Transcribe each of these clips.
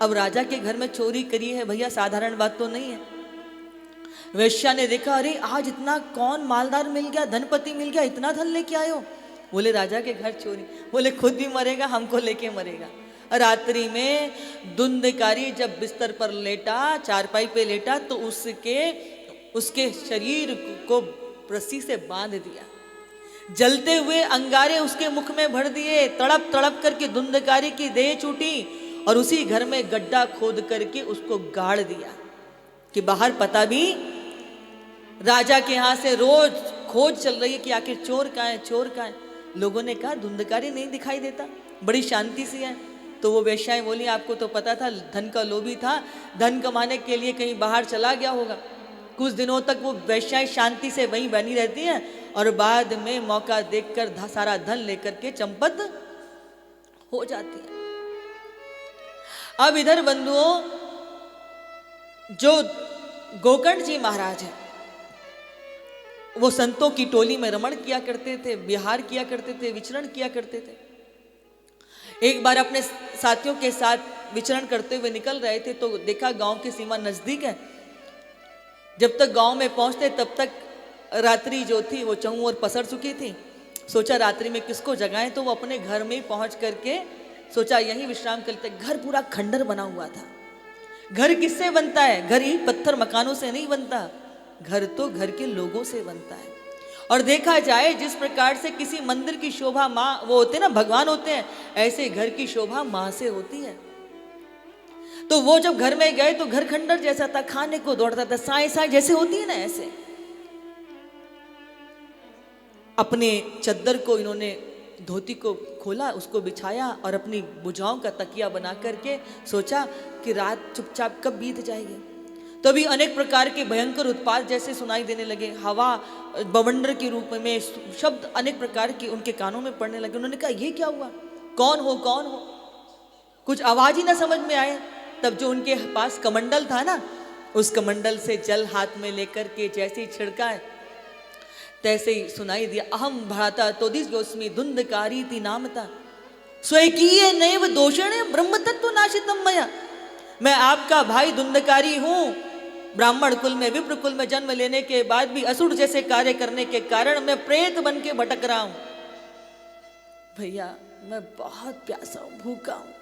अब राजा के घर में चोरी करी है भैया, साधारण बात तो नहीं है। वेश्या ने देखा, अरे आज इतना कौन मालदार मिल गया, धनपति मिल गया, इतना धन लेके आए हो। बोले राजा के घर चोरी। बोले खुद भी मरेगा, हमको लेके मरेगा। रात्रि में धुंधकारी जब बिस्तर पर लेटा, चारपाई पे लेटा, तो उसके शरीर को रस्सी से बांध दिया, जलते हुए अंगारे उसके मुख में भर दिए, तड़प तड़प करके धुंधकारी की देह छूटी और उसी घर में गड्ढा खोद करके उसको गाड़ दिया कि बाहर पता भी। राजा के यहाँ से रोज खोज चल रही है कि आखिर चोर कहाँ है, चोर कहाँ है। लोगों ने कहा धुंधकारी नहीं दिखाई देता, बड़ी शांति से है। तो वो वेश्याएं बोली, आपको तो पता था धन का लोभी था, धन कमाने के लिए कहीं बाहर चला गया होगा। कुछ दिनों तक वो वेश्याएं शांति से वहीं बनी रहती हैं और बाद में मौका देखकर सारा धन लेकर के चंपत हो जाती है। अब इधर बंधुओं, जो गोकर्ण जी महाराज हैं, वो संतों की टोली में रमण किया करते थे, विहार किया करते थे, विचरण किया करते थे। एक बार अपने साथियों के साथ विचरण करते हुए निकल रहे थे तो देखा गांव की सीमा नजदीक है। जब तक गांव में पहुंचते तब तक रात्रि जो थी वो चहुं ओर पसर चुकी थी। सोचा रात्रि में किसको जगाएं, तो वो अपने घर में ही पहुंच करके सोचा यहीं विश्राम करते। घर पूरा खंडर बना हुआ था। घर किससे बनता है? घर ही पत्थर मकानों से नहीं बनता, घर तो घर के लोगों से बनता है। और देखा जाए जिस प्रकार से किसी मंदिर की शोभा माँ, वो होते ना भगवान होते हैं, ऐसे घर की शोभा माँ से होती है। तो वो जब घर में गए तो घर खंडर जैसा था, खाने को दौड़ता था, साए साए जैसे होती है ना, ऐसे। अपने चद्दर को इन्होंने, धोती को खोला, उसको बिछाया और अपनी भुजाओं का तकिया बना करके सोचा कि रात चुपचाप कब बीत जाएगी। तभी अनेक प्रकार के भयंकर उत्पात जैसे सुनाई देने लगे। हवा बवंडर के रूप में, शब्द अनेक प्रकार के उनके कानों में पड़ने लगे। उन्होंने कहा ये क्या हुआ, कौन हो कौन हो, कुछ आवाज ही ना समझ में आए। तब जो उनके पास कमंडल था ना, उस कमंडल से जल हाथ में लेकर के जैसे ही छिड़का है तैसे ही सुनाई दिया, अहम भ्राता तोदिस्योस्मि धुंधकारी ती नामता स्वकीय नैव दोषण ब्रह्म तत्व नाशितम मया। मैं आपका भाई धुंधकारी हूं। ब्राह्मण कुल में, विप्र कुल में जन्म लेने के बाद भी असुर जैसे कार्य करने के कारण मैं प्रेत बन के भटक रहा हूं। भैया मैं बहुत प्यासा हूं, भूखा हूं,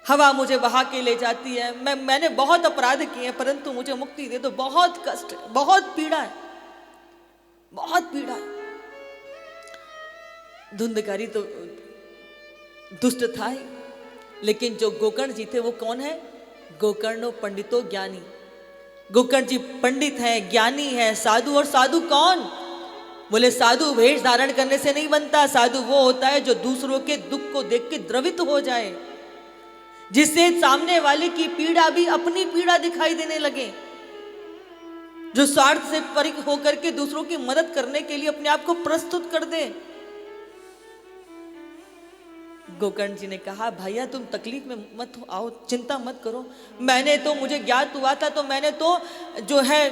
हवा मुझे बहा के ले जाती है। मैंने बहुत अपराध किए हैं, परंतु मुझे मुक्ति दे दो। बहुत कष्ट है, बहुत पीड़ा है, बहुत पीड़ा है। धुंधकारी तो दुष्ट था ही, लेकिन जो गोकर्ण जी थे वो कौन है? गोकर्णो पंडितो ज्ञानी। गोकर्ण जी पंडित हैं, ज्ञानी हैं, साधु। और साधु कौन? बोले साधु वेश धारण करने से नहीं बनता। साधु वो होता है जो दूसरों के दुख को देख के द्रवित हो जाए, जिससे सामने वाले की पीड़ा भी अपनी पीड़ा दिखाई देने लगे, जो स्वार्थ से परे होकर के दूसरों की मदद करने के लिए अपने आप को प्रस्तुत कर दे। गोकर्ण जी ने कहा भैया तुम तकलीफ में मत आओ, चिंता मत करो। मैंने तो, मुझे ज्ञात हुआ था तो मैंने तो जो है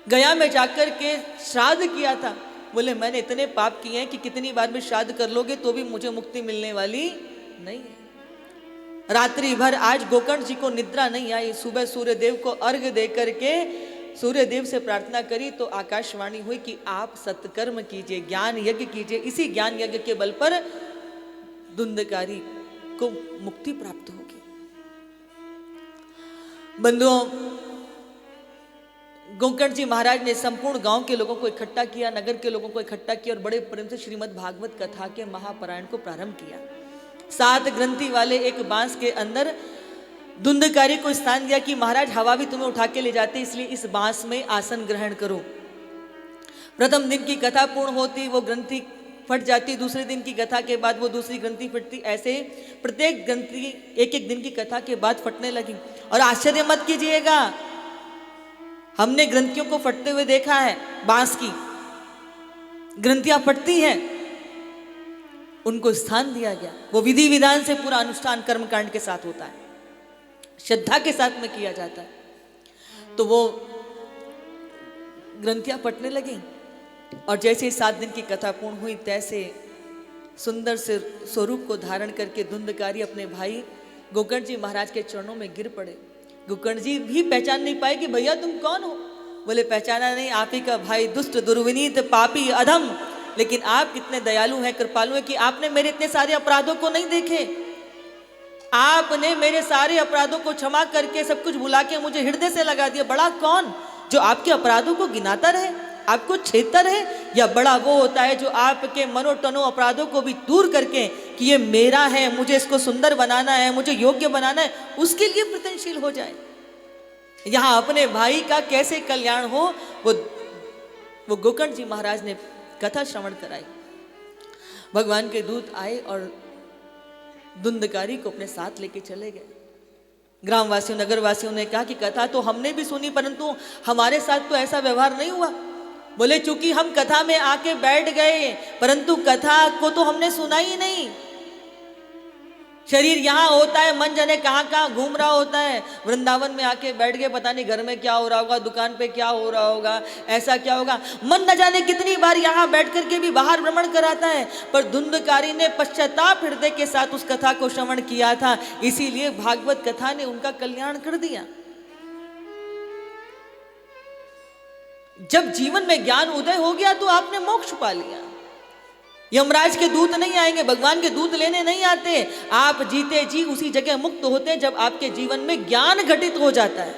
गया में जाकर के श्राद्ध किया था। बोले मैंने इतने पाप किए हैं कि कितनी बार भी श्राद्ध कर लोगे तो भी मुझे मुक्ति मिलने वाली नहीं है। रात्रि भर आज गोकर्ण जी को निद्रा नहीं आई। सुबह सूर्य देव को अर्घ दे करके सूर्य देव से प्रार्थना करी तो आकाशवाणी हुई कि आप सत्कर्म कीजिए, ज्ञान यज्ञ कीजिए। इसी ज्ञान यज्ञ के बल पर धुंधकारी को मुक्ति प्राप्त होगी। बंधुओं, गोकर्ण जी महाराज ने संपूर्ण गांव के लोगों को इकट्ठा किया, नगर के लोगों को इकट्ठा किया और बड़े प्रेम से श्रीमद् भागवत कथा के महापारायण को प्रारंभ किया। 7 ग्रंथि वाले एक बांस के अंदर धुंधकारी को स्थान दिया कि महाराज हवा भी तुम्हें उठा के ले जाते, इसलिए इस बांस में आसन ग्रहण करो। प्रथम दिन की कथा पूर्ण होती वो ग्रंथि फट जाती, दूसरे दिन की कथा के बाद वो दूसरी ग्रंथि फटती। ऐसे प्रत्येक ग्रंथि एक एक दिन की कथा के बाद फटने लगी। और आश्चर्य मत कीजिएगा, हमने ग्रंथियों को फटते हुए देखा है। बांस की ग्रंथियां फटती हैं, उनको स्थान दिया गया। वो विधि विधान से पूरा अनुष्ठान कर्मकांड के साथ होता है, श्रद्धा के साथ में किया जाता है। तो वो ग्रंथियां फटने लगी और जैसे ही 7 दिन की कथा पूर्ण हुई तैसे सुंदर से स्वरूप को धारण करके धुंधकारी अपने भाई गोकर्ण जी महाराज के चरणों में गिर पड़े। गोकर्ण जी भी पहचान नहीं पाए कि भैया तुम कौन हो। बोले पहचाना नहीं, आप ही का भाई दुष्ट दुर्विनीत पापी अधम, लेकिन आप कितने दयालु हैं, कृपालु हैं कि आपने मेरे इतने सारे अपराधों को नहीं देखे। आपने मेरे सारे अपराधों को क्षमा करके सब कुछ भुला के मुझे हृदय से लगा दिया। बड़ा कौन जो आपके अपराधों को गिनाता रहे, आपको छेदता रहे, या बड़ा वो होता है जो आपके मनोटनो अपराधों को भी दूर करके कि ये मेरा है, मुझे इसको सुंदर बनाना है, मुझे योग्य बनाना है, उसके लिए प्रयत्नशील हो जाए। यहां अपने भाई का कैसे कल्याण हो, वो गोकर्ण जी महाराज ने कथा श्रवण कराई। भगवान के दूत आए और धुंधकारी को अपने साथ लेके चले गए। ग्रामवासियों नगरवासियों ने कहा कि कथा तो हमने भी सुनी, परंतु हमारे साथ तो ऐसा व्यवहार नहीं हुआ। बोले चूंकि हम कथा में आके बैठ गए, परंतु कथा को तो हमने सुना ही नहीं। शरीर यहाँ होता है, मन जाने कहाँ कहाँ घूम रहा होता है। वृंदावन में आके बैठ गए, पता नहीं घर में क्या हो रहा होगा, दुकान पे क्या हो रहा होगा, ऐसा क्या होगा। मन न जाने कितनी बार यहाँ बैठ करके भी बाहर भ्रमण कराता है, पर धुंधकारी ने पश्चाताप हृदय के साथ उस कथा को श्रवण किया था, इसीलिए भागवत कथा ने उनका कल्याण कर दिया। जब जीवन में ज्ञान उदय हो गया तो आपने मोक्ष पा लिया। यमराज के दूत नहीं आएंगे, भगवान के दूत लेने नहीं आते, आप जीते जी उसी जगह मुक्त होते हैं जब आपके जीवन में ज्ञान घटित हो जाता है।